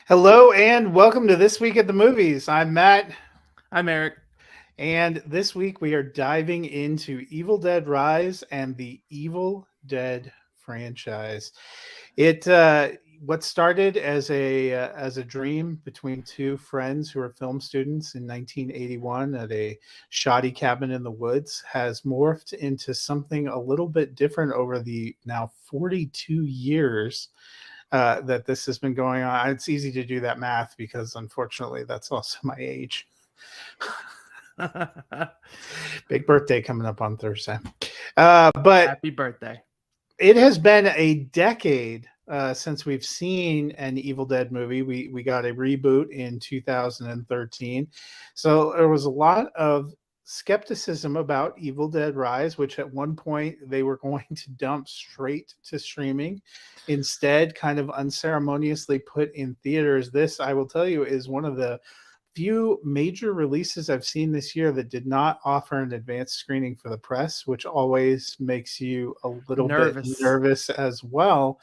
Hello and welcome to This Week at the Movies. I'm Matt, I'm Eric. and this week we are diving into Evil Dead Rise and the Evil Dead franchise. It what started as a dream between two friends who were film students in 1981 at a shoddy cabin in the woods has morphed into something a little bit different over the now 42 years that this has been going on. It's easy to do that math because unfortunately that's also my age. Big birthday coming up on Thursday. But Happy birthday. it has been a decade since we've seen an Evil Dead movie. We got a reboot in 2013, so there was a lot of skepticism about Evil Dead Rise, which at one point they were going to dump straight to streaming, instead, kind of unceremoniously put in theaters. This, I will tell you, is one of the few major releases I've seen this year that did not offer an advanced screening for the press, which always makes you a little bit Nervous. nervous as well.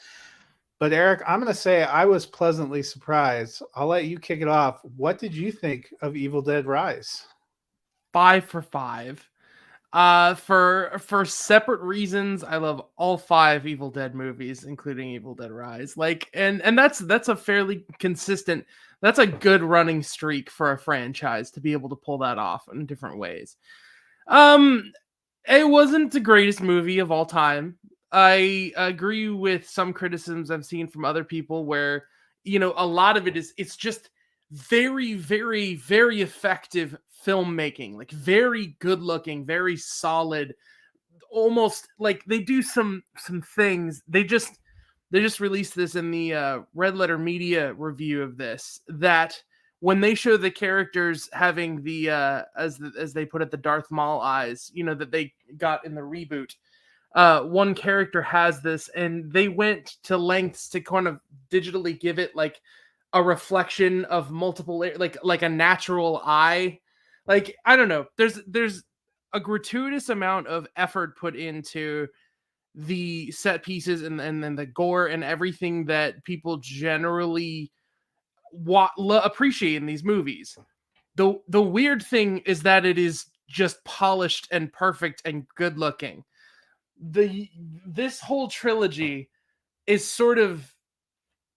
But Eric, I'm going to say I was pleasantly surprised. I'll let you kick it off. What did you think of Evil Dead Rise? 5 for 5. For separate reasons, I love all five Evil Dead movies, including Evil Dead Rise. And that's a fairly consistent. That's a good running streak for a franchise to be able to pull that off in different ways. Um, it wasn't the greatest movie of all time. I agree with some criticisms I've seen from other people where, a lot of it's just very, very, very effective filmmaking, like very good looking, very solid, almost like they do some things. They just released this in the Red Letter Media review of this, that when they show the characters having the as they put it, the Darth Maul eyes, that they got in the reboot. One character has this, and they went to lengths to kind of digitally give it like a reflection of multiple like a natural eye. Like, I don't know, there's a gratuitous amount of effort put into the set pieces and then the gore and everything that people generally appreciate in these movies. The weird thing is that it is just polished and perfect and good looking. This whole trilogy is sort of,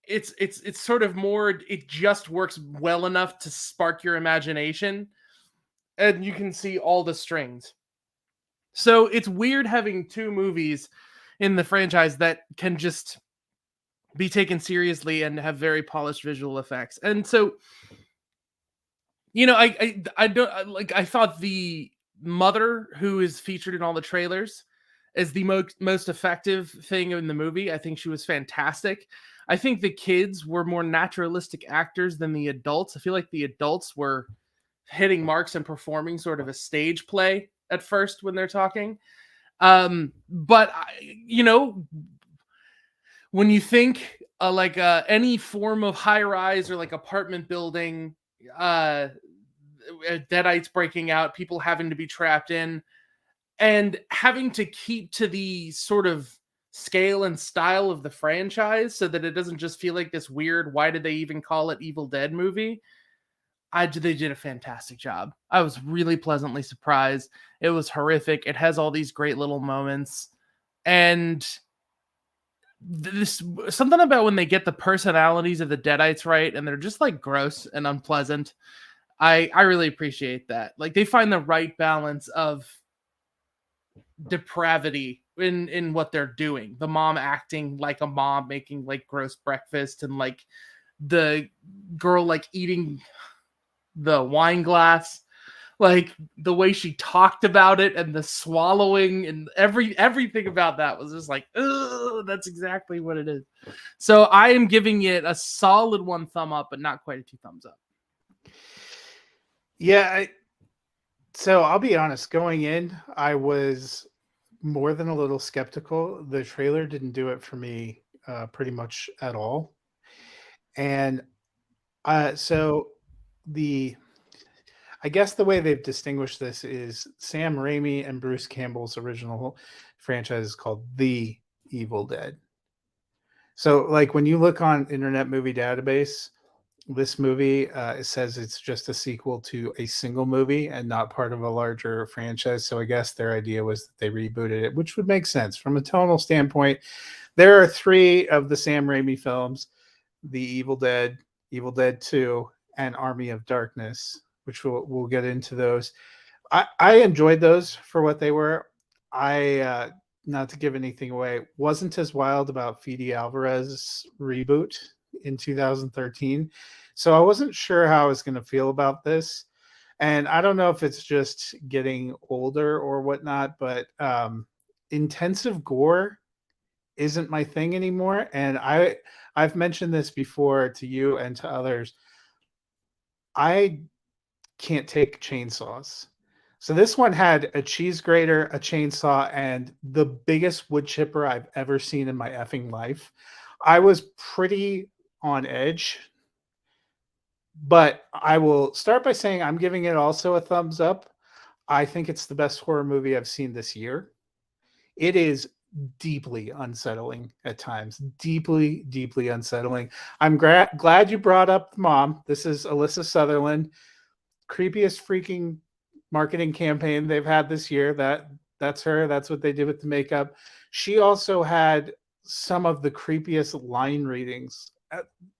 it's sort of more, it just works well enough to spark your imagination, and you can see all the strings. So it's weird having two movies in the franchise that can just be taken seriously and have very polished visual effects. And so, I don't like, I thought the mother who is featured in all the trailers is the most effective thing in the movie. I think she was fantastic. I think the kids were more naturalistic actors than the adults. I feel like the adults were hitting marks and performing sort of a stage play at first when they're talking. But when you think like any form of high rise or like apartment building, uh, deadites breaking out, people having to be trapped in, and having to keep to the sort of scale and style of the franchise so that it doesn't just feel like this weird, why did they even call it Evil Dead movie? They did a fantastic job. I was really pleasantly surprised. It was horrific. It has all these great little moments, and this something about when they get the personalities of the Deadites right, and they're just like gross and unpleasant. I really appreciate that. Like, they find the right balance of depravity in what they're doing. The mom acting like a mom, making like gross breakfast, and like the girl like eating the wine glass, like the way she talked about it and the swallowing and everything about that was just like, ugh, that's exactly what it is. So I am giving it a solid one thumb up, but not quite a two thumbs up. Yeah, so I'll be honest. Going in, I was more than a little skeptical. The trailer didn't do it for me pretty much at all. And so the I guess the way they've distinguished this is Sam Raimi and Bruce Campbell's original franchise is called The Evil Dead. So, like when you look on Internet Movie Database, this movie, it says it's just a sequel to a single movie and not part of a larger franchise. So I guess their idea was that they rebooted it, which would make sense from a tonal standpoint. There are three of the Sam Raimi films: The Evil Dead, Evil Dead 2, and Army of Darkness, which we'll get into those. I enjoyed those for what they were. I not to give anything away, wasn't as wild about Fede Alvarez's reboot in 2013. So I wasn't sure how I was going to feel about this. And I don't know if it's just getting older or whatnot, but intensive gore isn't my thing anymore. And I've mentioned this before to you and to others. I can't take chainsaws. So this one had a cheese grater, a chainsaw, and the biggest wood chipper I've ever seen in my effing life. I was pretty on edge, but I will start by saying I'm giving it also a thumbs up. I think it's the best horror movie I've seen this year. It is deeply unsettling at times, deeply, deeply unsettling. I'm glad you brought up the mom. This is Alyssa Sutherland, creepiest freaking marketing campaign they've had this year. That's her. That's what they did with the makeup. She also had some of the creepiest line readings.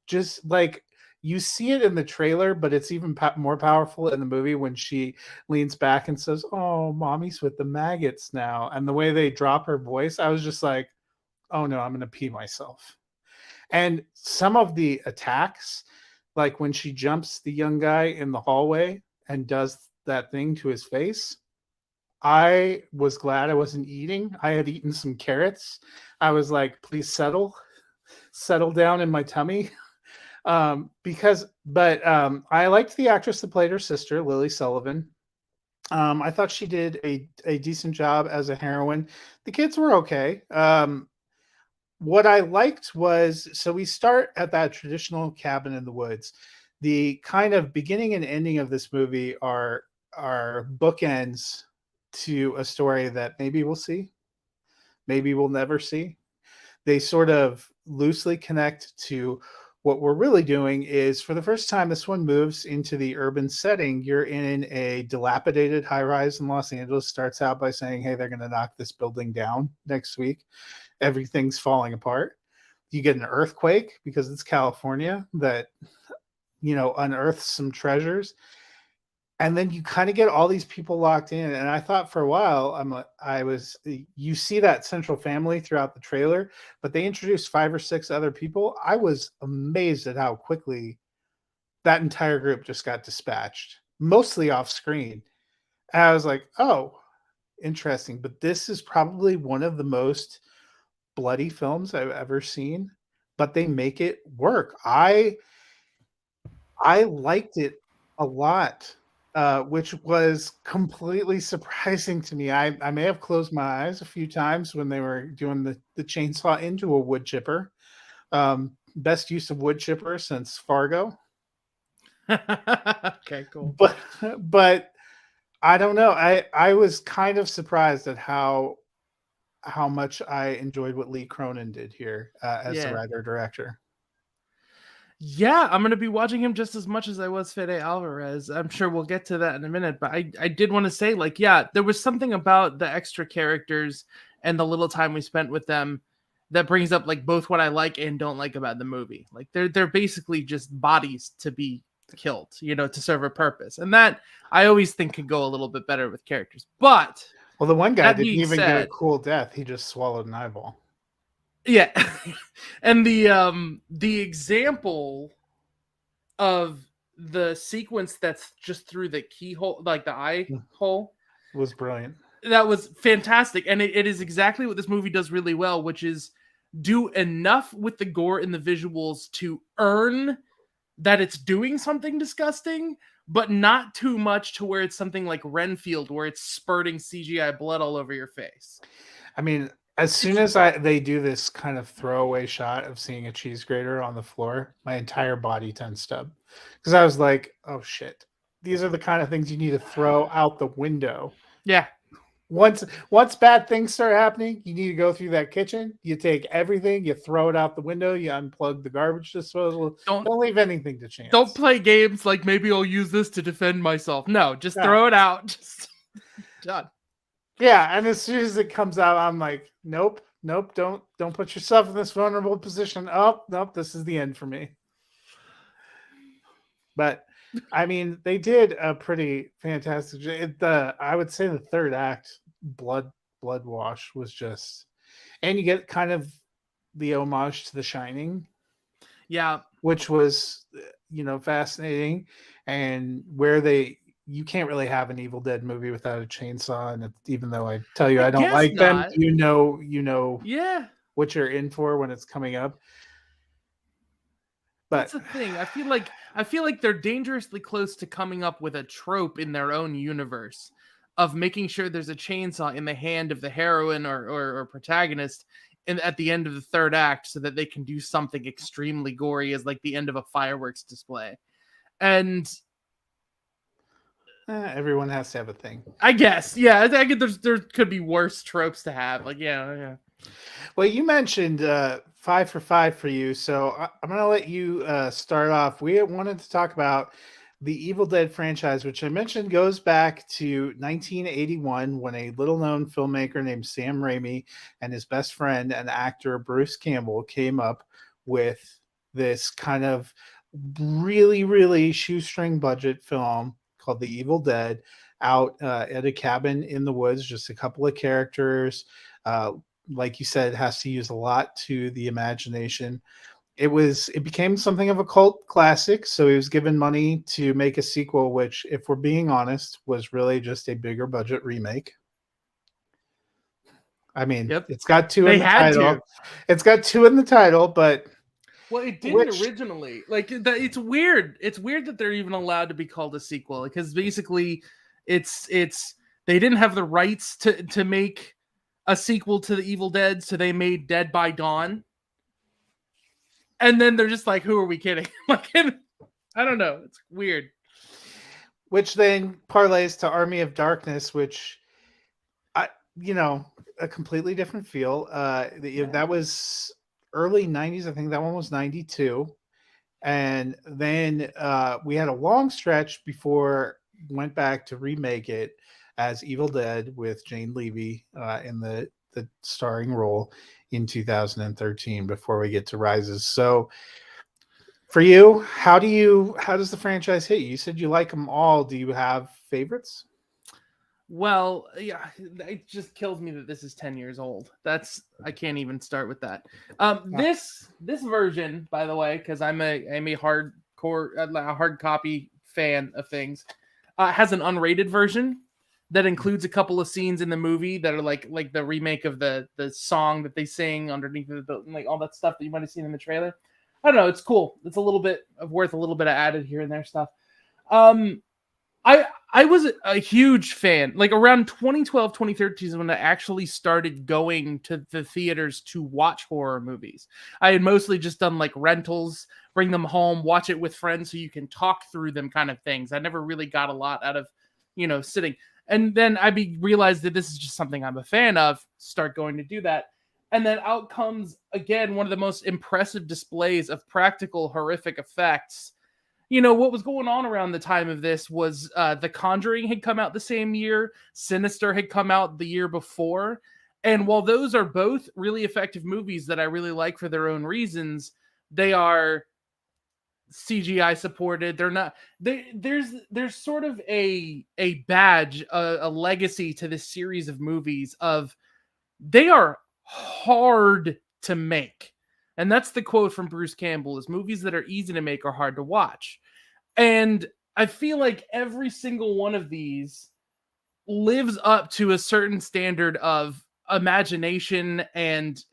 Just like you see it in the trailer, but it's even more powerful in the movie when she leans back and says, "Oh, mommy's with the maggots now." And the way they drop her voice, I was just like, "Oh no, I'm going to pee myself." And some of the attacks, like when she jumps the young guy in the hallway and does that thing to his face, I was glad I wasn't eating. I had eaten some carrots. I was like, please settle down in my tummy. I liked the actress that played her sister, Lily Sullivan. I thought she did a decent job as a heroine. The kids were okay. What I liked was, so we start at that traditional cabin in the woods. The kind of beginning and ending of this movie are bookends to a story that maybe we'll see, maybe we'll never see. They sort of loosely connect to what we're really doing is, for the first time, this one moves into the urban setting. You're in a dilapidated high rise in Los Angeles. Starts out by saying, hey, they're going to knock this building down next week. Everything's falling apart. You get an earthquake because it's California that, unearths some treasures. And then you kind of get all these people locked in. And I thought for a while, you see that central family throughout the trailer, but they introduced 5 or 6 other people. I was amazed at how quickly that entire group just got dispatched, mostly off screen. And I was like, oh, interesting. But this is probably one of the most bloody films I've ever seen, but they make it work. I liked it a lot. Which was completely surprising to me. I may have closed my eyes a few times when they were doing the chainsaw into a wood chipper. Best use of wood chipper since Fargo. Okay, cool. But I don't know. I was kind of surprised at how much I enjoyed what Lee Cronin did here as the writer director. Yeah, I'm going to be watching him just as much as I was Fede Alvarez. I'm sure we'll get to that in a minute. But I did want to say, there was something about the extra characters and the little time we spent with them that brings up both what I like and don't like about the movie. They're basically just bodies to be killed, to serve a purpose. And that I always think could go a little bit better with characters. But well, the one guy didn't even get a cool death. He just swallowed an eyeball. Yeah. And the example of the sequence that's just through the keyhole, like the eye hole, was brilliant. That was fantastic. And it is exactly what this movie does really well, which is do enough with the gore and the visuals to earn that it's doing something disgusting, but not too much to where it's something like Renfield, where it's spurting CGI blood all over your face. I mean, as soon as they do this kind of throwaway shot of seeing a cheese grater on the floor, my entire body tensed up because I was like, oh shit, these are the kind of things you need to throw out the window. Yeah. once bad things start happening, you need to go through that kitchen. You take everything, you throw it out the window, you unplug the garbage disposal. Don't Don't leave anything to don't chance. play games like maybe I'll use this to defend myself. No, just Yeah. throw it out. Just done. Yeah, and as soon as it comes out, I'm like, nope, don't put yourself in this vulnerable position. Oh, nope, this is the end for me. But I mean, they did a pretty fantastic. I would say the third act, blood wash, was just, and you get kind of the homage to The Shining, Yeah. which was fascinating, and where you can't really have an Evil Dead movie without a chainsaw, and even though I tell you I don't guess like them, not. you know Yeah. what you're in for when it's coming up. But That's the thing. I feel like they're dangerously close to coming up with a trope in their own universe of making sure there's a chainsaw in the hand of the heroine or protagonist at the end of the third act so that they can do something extremely gory as like the end of a fireworks display. And everyone has to have a thing. I guess, yeah, I think there could be worse tropes to have. Like, yeah. Well, you mentioned 5 for 5 for you, so I'm going to let you start off. We wanted to talk about the Evil Dead franchise, which I mentioned goes back to 1981 when a little-known filmmaker named Sam Raimi and his best friend and actor Bruce Campbell came up with this kind of really, really shoestring budget film called The Evil Dead, out at a cabin in the woods, just a couple of characters. Like you said, it has to use a lot to the imagination. It became something of a cult classic, so he was given money to make a sequel, which, if we're being honest, was really just a bigger budget remake. I mean, Yep. it's got two They in the had title. to. It's got two in the title, but Well, it didn't originally. Like, it's weird. It's weird that they're even allowed to be called a sequel, because basically, it's they didn't have the rights to make a sequel to the Evil Dead, so they made Dead by Dawn. And then they're just like, who are we kidding? Like, I don't know. It's weird. Which then parlays to Army of Darkness, which, a completely different feel. That was early 90s. I think that one was 92. And then we had a long stretch before went back to remake it as Evil Dead with Jane Levy in the starring role in 2013 before we get to Rises. So for you, how does the franchise hit you? You said you like them all. Do you have favorites? Well, yeah, it just kills me that this is 10 years old. I can't even start with that. This version, by the way, because I'm a hard copy fan of things, has an unrated version that includes a couple of scenes in the movie that are like the remake of the song that they sing underneath the like all that stuff that you might have seen in the trailer. I don't know. It's cool. It's a little bit of added here and there stuff. I was a huge fan. Like around 2012, 2013 is when I actually started going to the theaters to watch horror movies. I had mostly just done like rentals, bring them home, watch it with friends so you can talk through them kind of things. I never really got a lot out of, sitting. And then I realized that this is just something I'm a fan of, start going to do that. And then out comes, again, one of the most impressive displays of practical horrific effects. What was going on around the time of this was The Conjuring had come out the same year. Sinister had come out the year before. And while those are both really effective movies that I really like for their own reasons, they are CGI supported. They're not. There's sort of a badge, a legacy to this series of movies of they are hard to make. And that's the quote from Bruce Campbell: is movies that are easy to make are hard to watch. And I feel like every single one of these lives up to a certain standard of imagination and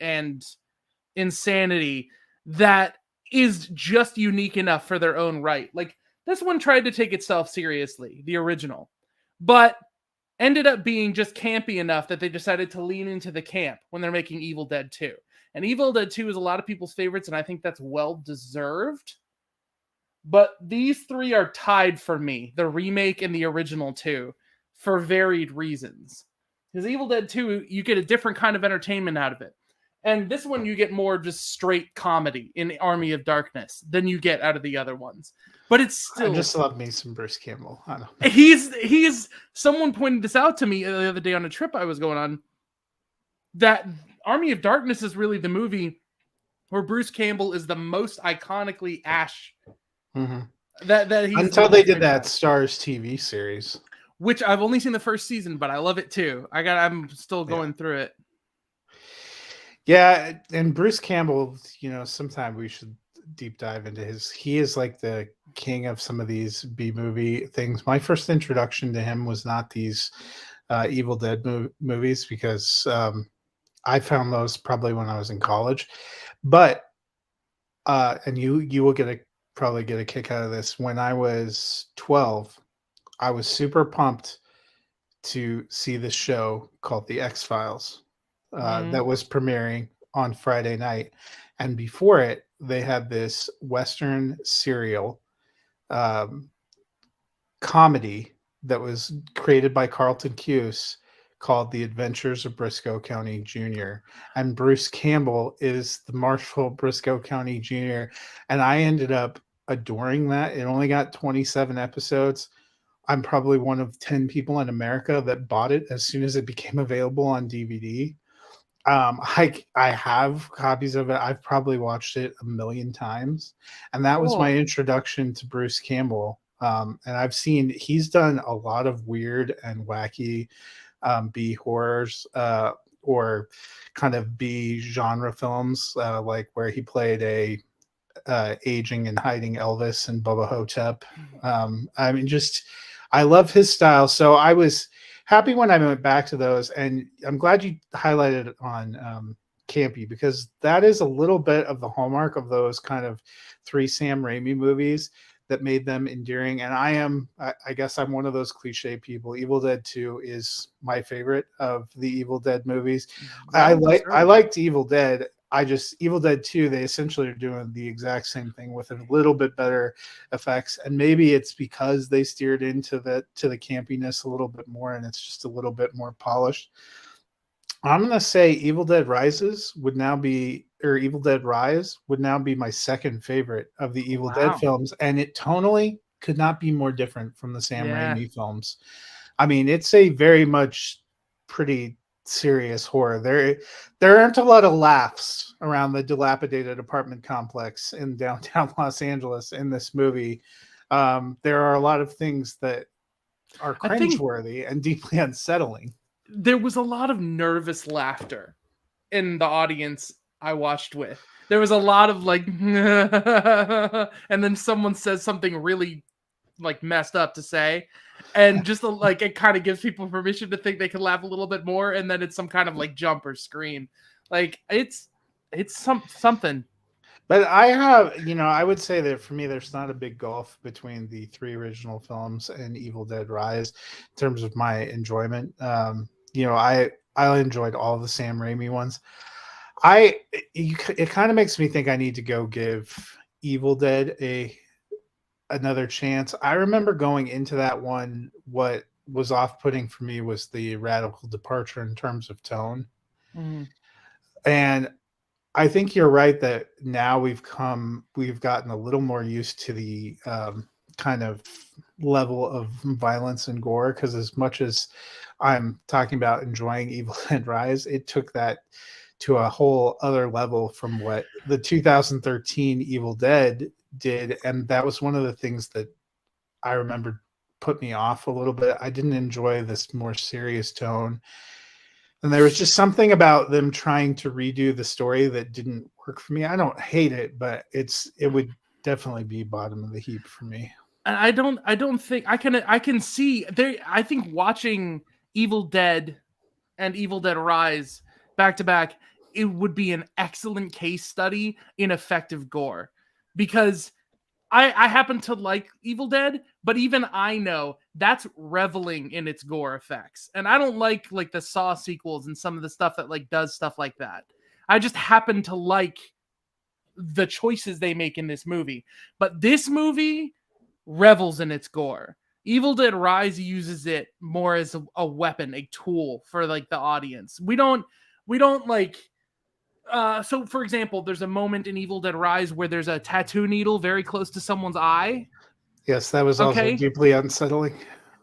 insanity that is just unique enough for their own right. Like this one tried to take itself seriously, the original, but ended up being just campy enough that they decided to lean into the camp when they're making Evil Dead 2. And Evil Dead 2 is a lot of people's favorites, and I think that's well deserved. But these three are tied for me, the remake and the original 2, for varied reasons. Because Evil Dead 2, you get a different kind of entertainment out of it. And this one, you get more just straight comedy in Army of Darkness than you get out of the other ones. But it's I still... just love me some Bruce Campbell. I don't know. He's... Someone pointed this out to me the other day on a trip I was going on, that Army of Darkness is really the movie where Bruce Campbell is the most iconically Ash. Mm-hmm. That he's Until they did that Stars TV series, which I've only seen the first season, but I love it too. I'm still going through it. Yeah, and Bruce Campbell, sometime we should deep dive into he is like the king of some of these B-movie things. My first introduction to him was not these Evil Dead movies, because I found those probably when I was in college. But and you will probably get a kick out of this. When I was 12, I was super pumped to see this show called The X-Files that was premiering on Friday night. And before it, they had this Western serial comedy that was created by Carlton Cuse called The Adventures of Briscoe County Jr. And Bruce Campbell is the Marshall Briscoe County Jr. And I ended up adoring that. It only got 27 episodes. I'm probably one of 10 people in America that bought it as soon as it became available on DVD. I have copies of it. I've probably watched it a million times. And that was my introduction to Bruce Campbell. And I've seen he's done a lot of weird and wacky B horrors or kind of B genre films, like where he played a aging and hiding Elvis and Bubba Hotep. I mean, I love his style. So I was happy when I went back to those, and I'm glad you highlighted it on Campy, because that is a little bit of the hallmark of those kind of 3 Sam Raimi movies that made them endearing. And I guess I'm one of those cliche people. Evil Dead 2 is my favorite of the Evil Dead movies. I liked Evil Dead. Evil Dead 2, they essentially are doing the exact same thing with a little bit better effects. And maybe it's because they steered into the campiness a little bit more, and it's just a little bit more polished. I'm going to say Evil Dead Rise would now be my second favorite of the Evil Dead films. And it tonally could not be more different from the Sam Raimi films. I mean, it's a very much pretty serious horror. There aren't a lot of laughs around the dilapidated apartment complex in downtown Los Angeles in this movie. There are a lot of things that are cringeworthy and deeply unsettling. There was a lot of nervous laughter in the audience I watched with. There was a lot of like, and then someone says something really like messed up to say, and just like it kind of gives people permission to think they can laugh a little bit more, and then it's some kind of like jump or scream. Like it's something. But I would say that for me, there's not a big gulf between the 3 original films and Evil Dead Rise in terms of my enjoyment. I enjoyed all the Sam Raimi ones. It kind of makes me think I need to go give Evil Dead another chance. I remember going into that one, what was off-putting for me was the radical departure in terms of tone. Mm-hmm. And I think you're right that now we've gotten a little more used to the kind of level of violence and gore, because as much as I'm talking about enjoying Evil Dead Rise, it took that to a whole other level from what the 2013 Evil Dead did. And that was one of the things that I remember put me off a little bit. I didn't enjoy this more serious tone. And there was just something about them trying to redo the story that didn't work for me. I don't hate it, but it would definitely be bottom of the heap for me. I don't think I can see there. I think watching Evil Dead and Evil Dead Rise back to back, it would be an excellent case study in effective gore, because I happen to like Evil Dead, but even I know that's reveling in its gore effects. And I don't like the Saw sequels and some of the stuff that does stuff like that. I just happen to like the choices they make in this movie. But this movie revels in its gore. Evil Dead Rise uses it more as a weapon, a tool for like the audience. We don't like so for example, there's a moment in Evil Dead Rise where there's a tattoo needle very close to someone's eye. Yes, that was also Okay. deeply unsettling.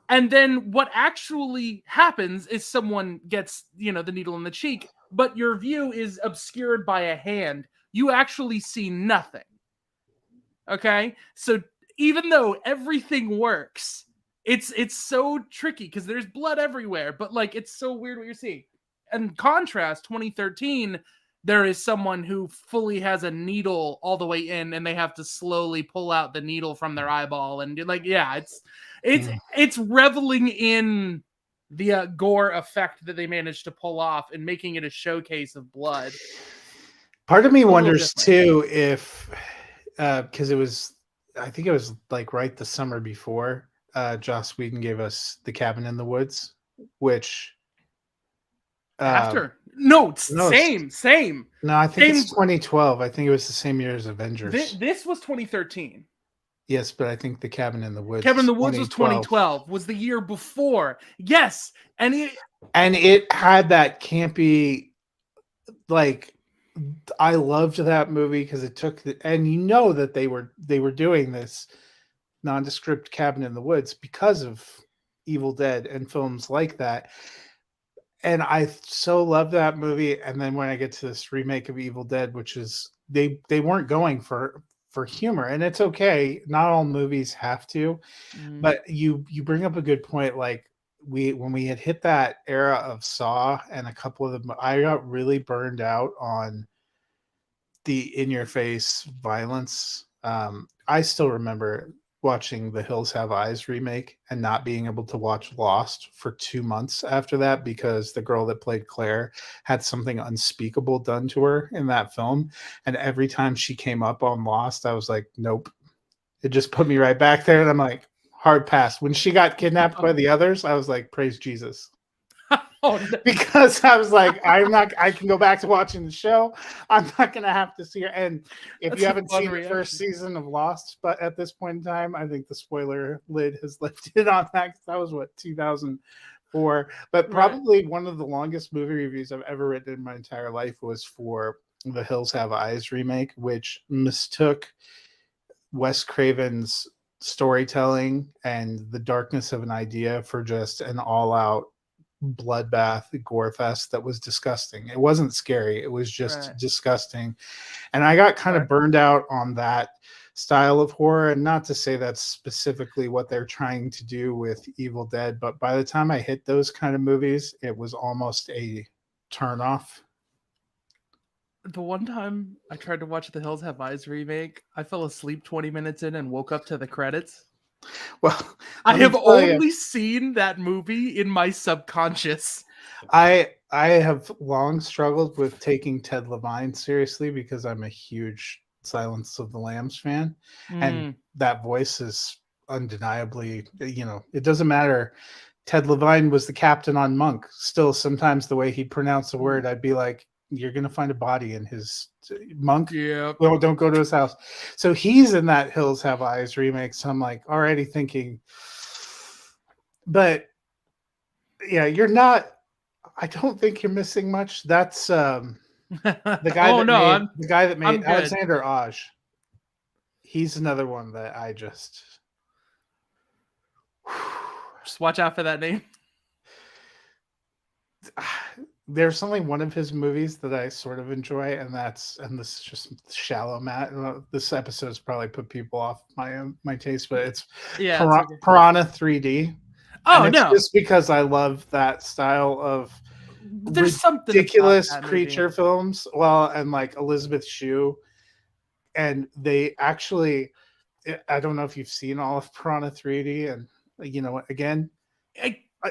And then what actually happens is someone gets, the needle in the cheek, but your view is obscured by a hand. You actually see nothing. Okay? So even though everything works, it's so tricky because there's blood everywhere, but like it's so weird what you're seeing. In contrast, 2013, there is someone who fully has a needle all the way in, and they have to slowly pull out the needle from their eyeball, and like, yeah, it's reveling in the gore effect that they managed to pull off and making it a showcase of blood. Part of me A little wonders different. too if because I think it was like right the summer before Joss Whedon gave us The Cabin in the Woods, which After no, no, it's- same. no, I think it's Same. 2012. I think it was the same year as Avengers. This was 2013. Yes, but I think The Cabin in the Woods. Cabin in is the Woods was 2012. Was the year before. Yes, and it had that campy, like, I loved that movie because it took and you know that they were doing this nondescript Cabin in the Woods because of Evil Dead and films like that. And I so love that movie. And then when I get to this remake of Evil Dead, which is they weren't going for humor, and it's okay. Not all movies have to, but you bring up a good point. Like when we had hit that era of Saw and a couple of them, I got really burned out on the in your face violence. I still remember watching the Hills Have Eyes remake and not being able to watch Lost for 2 months after that because the girl that played Claire had something unspeakable done to her in that film. And every time she came up on Lost, I was like, nope. It just put me right back there. And I'm like, hard pass. When she got kidnapped by the others, I was like, praise Jesus. Oh, no. Because I was like, I can go back to watching the show. I'm not going to have to see her. And if That's you a haven't fun seen the first season of Lost, but at this point in time, I think the spoiler lid has lifted on that. That was what, 2004. But probably one of the longest movie reviews I've ever written in my entire life was for the Hills Have Eyes remake, which mistook Wes Craven's storytelling and the darkness of an idea for just an all-out bloodbath gore fest that was disgusting. It wasn't scary, it was just disgusting. And I got kind of burned out on that style of horror. And not to say that's specifically what they're trying to do with Evil Dead, but by the time I hit those kind of movies, it was almost a turn off. The one time I tried to watch the Hills Have Eyes remake, I fell asleep 20 minutes in and woke up to the credits. Well, I have only seen that movie in my subconscious. I have long struggled with taking Ted Levine seriously because I'm a huge Silence of the Lambs fan. And that voice is undeniably, it doesn't matter. Ted Levine was the captain on Monk. Still, sometimes the way he pronounced the word, I'd be like, you're going to find a body in his Monk. Yeah. Well, don't go to his house. So he's in that Hills Have Eyes remake. So I'm like already thinking, but yeah, you're not, I don't think you're missing much. That's the guy the guy that made Alexander Aj. He's another one that I just watch out for that name. There's only one of his movies that I sort of enjoy, and this is just shallow, Matt. This episode's probably put people off my taste, but it's Piranha 3D. Oh, and it's just because I love that style of there's ridiculous creature films. Well, and like Elizabeth Shue, and they actually, I don't know if you've seen all of Piranha 3D, and again,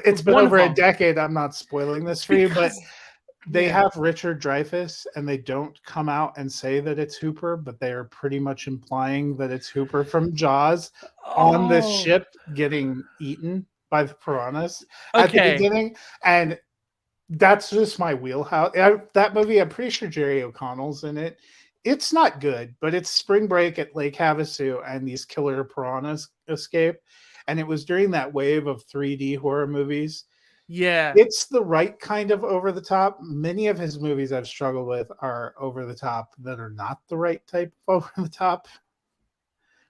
it's been over a decade. I'm not spoiling this for you, but they have Richard Dreyfuss, and they don't come out and say that it's Hooper, but they are pretty much implying that it's Hooper from Jaws on this ship getting eaten by the piranhas at the beginning. And that's just my wheelhouse. That movie, I'm pretty sure Jerry O'Connell's in it. It's not good, but it's spring break at Lake Havasu, and these killer piranhas escape. and it was during that wave of 3D horror movies. Yeah. It's the right kind of over the top. Many of his movies I've struggled with are over the top that are not the right type of over the top.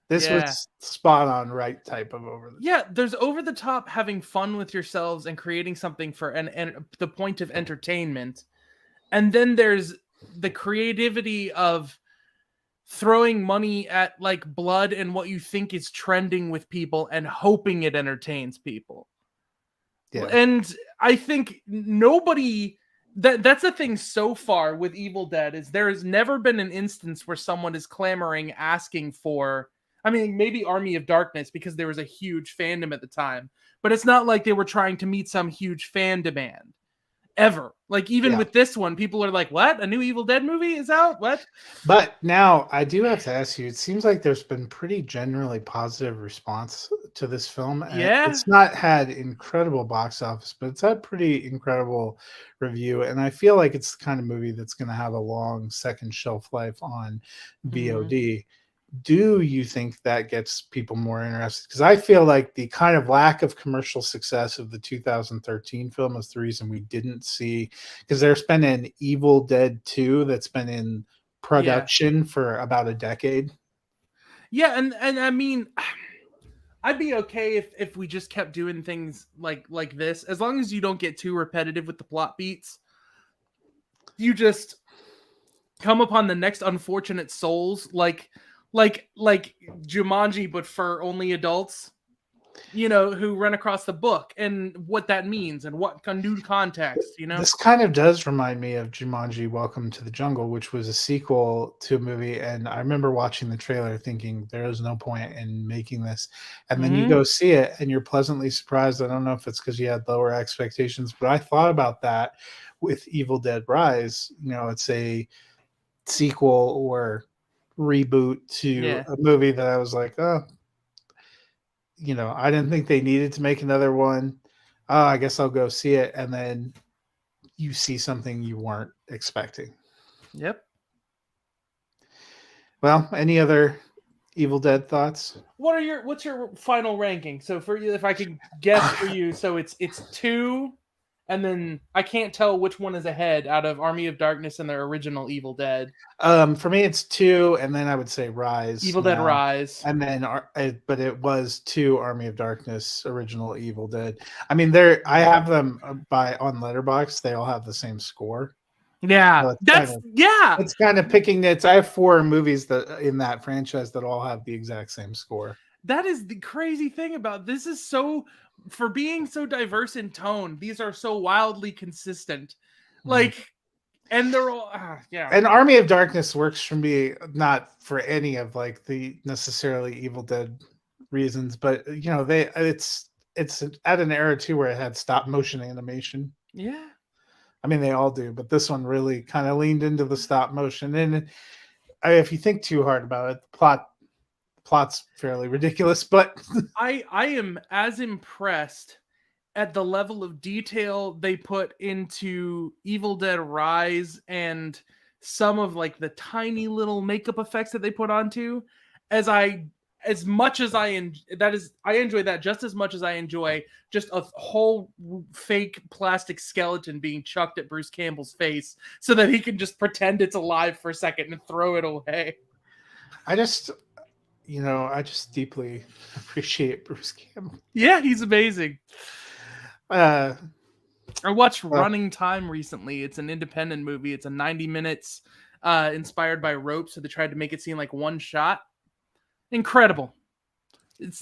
This Yeah. was spot on right type of over the top. Yeah, there's over the top having fun with yourselves and creating something for and the point of entertainment. And then there's the creativity of throwing money at like blood and what you think is trending with people and hoping it entertains people. Yeah. And I think nobody that's the thing so far with Evil Dead is there has never been an instance where someone is clamoring asking for, I mean, maybe Army of Darkness because there was a huge fandom at the time, but it's not like they were trying to meet some huge fan demand ever. Like even Yeah. with this one, people are like, "What? A new Evil Dead movie is out? What?" But now I do have to ask you, it seems like there's been pretty generally positive response to this film. And Yeah. it's not had incredible box office, but it's had pretty incredible review. And I feel like it's the kind of movie that's going to have a long second shelf life on VOD. Do you think that gets people more interested? Because I feel like the kind of lack of commercial success of the 2013 film is the reason we didn't see, because there's been an Evil Dead 2 that's been in production for about a decade. Yeah, and I mean, I'd be okay if we just kept doing things like this, as long as you don't get too repetitive with the plot beats. You just come upon the next unfortunate souls, like Jumanji, but for only adults. You know, who run across the book and what that means and what new context. You know, This kind of does remind me of Jumanji: Welcome to the Jungle, which was a sequel to a movie. And I remember watching the trailer thinking there is no point in making this. And then you go see it and you're pleasantly surprised. I don't know if it's because you had lower expectations, but I thought about that with Evil Dead Rise. You know, it's a sequel or reboot to a movie that I was like, oh, you know, I didn't think they needed to make another one. Oh, I guess I'll go see it. And then you see something you weren't expecting. Yep. Well, any other Evil Dead thoughts? What's your final ranking? So for you, if I could guess for you, so it's 2, and then I can't tell which one is ahead out of Army of Darkness and their original Evil Dead. For me, it's 2, and then I would say Rise. Evil Dead Rise. And then, but it was 2 Army of Darkness, original Evil Dead. I mean, I have them on Letterboxd. They all have the same score. Yeah, So it's kind of picking nits. I have 4 movies that in that franchise that all have the exact same score. That is the crazy thing about this. Is so, for being so diverse in tone, these are so wildly consistent. Like, and they're all And Army of Darkness works for me, not for any of like the necessarily Evil Dead reasons, but you know, it's at an era too where it had stop motion animation. Yeah. I mean, they all do, but this one really kind of leaned into the stop motion. And if you think too hard about it, the plot's fairly ridiculous, but I am as impressed at the level of detail they put into Evil Dead Rise and some of like the tiny little makeup effects that they put onto as much as I enjoy that just as much as I enjoy just a whole fake plastic skeleton being chucked at Bruce Campbell's face so that he can just pretend it's alive for a second and throw it away. I just deeply appreciate Bruce Campbell. Yeah, he's amazing. I watched Running Time recently. It's an independent movie. It's a 90 minutes inspired by Rope, so they tried to make it seem like one shot. Incredible. It's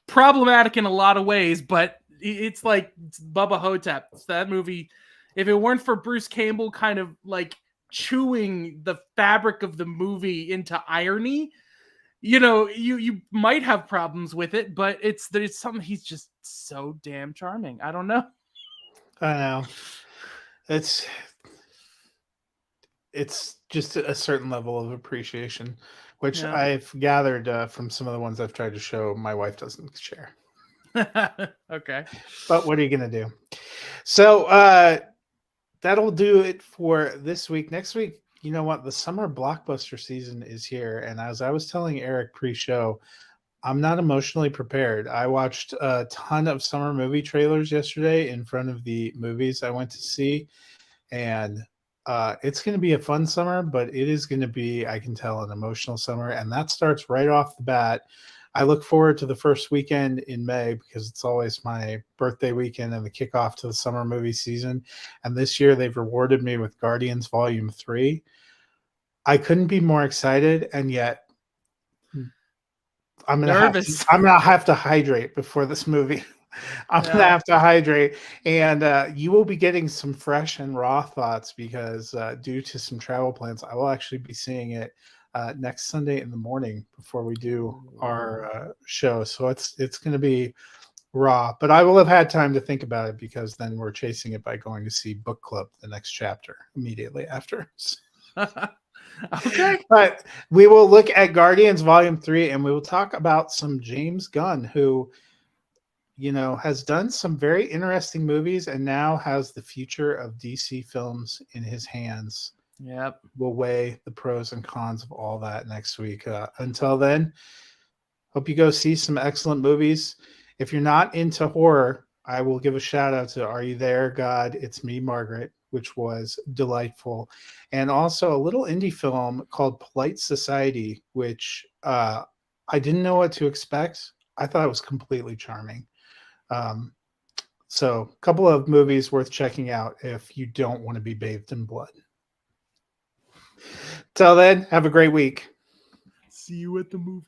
problematic in a lot of ways, but it's like Bubba Hotep. It's that movie, if it weren't for Bruce Campbell kind of like chewing the fabric of the movie into irony, you know, you might have problems with it, but there's something, he's just so damn charming. I don't know. I know. It's just a certain level of appreciation, which I've gathered from some of the ones I've tried to show. My wife doesn't share. Okay. But what are you going to do? So that'll do it for this week. Next week, you know what? The summer blockbuster season is here. And as I was telling Eric pre-show, I'm not emotionally prepared. I watched a ton of summer movie trailers yesterday in front of the movies I went to see, and it's going to be a fun summer, but it is going to be, I can tell, an emotional summer, and that starts right off the bat. I look forward to the first weekend in May because it's always my birthday weekend and the kickoff to the summer movie season. And this year they've rewarded me with Guardians Volume 3. I couldn't be more excited, and yet Nervous. I'm gonna have to hydrate before this movie. I'm gonna Yeah. have to hydrate, and you will be getting some fresh and raw thoughts because due to some travel plans, I will actually be seeing it next Sunday in the morning before we do our show. So it's going to be raw, but I will have had time to think about it because then we're chasing it by going to see Book Club, the next chapter, immediately after. Okay. But we will look at Guardians Volume 3 and we will talk about some James Gunn, who, you know, has done some very interesting movies and now has the future of DC films in his hands. Yep. We'll weigh the pros and cons of all that next week. Until then, hope you go see some excellent movies. If you're not into horror, I will give a shout out to Are You There, God? It's Me, Margaret, which was delightful. And also a little indie film called Polite Society, which I didn't know what to expect. I thought it was completely charming. So a couple of movies worth checking out if you don't want to be bathed in blood. Till then, have a great week. See you at the movie.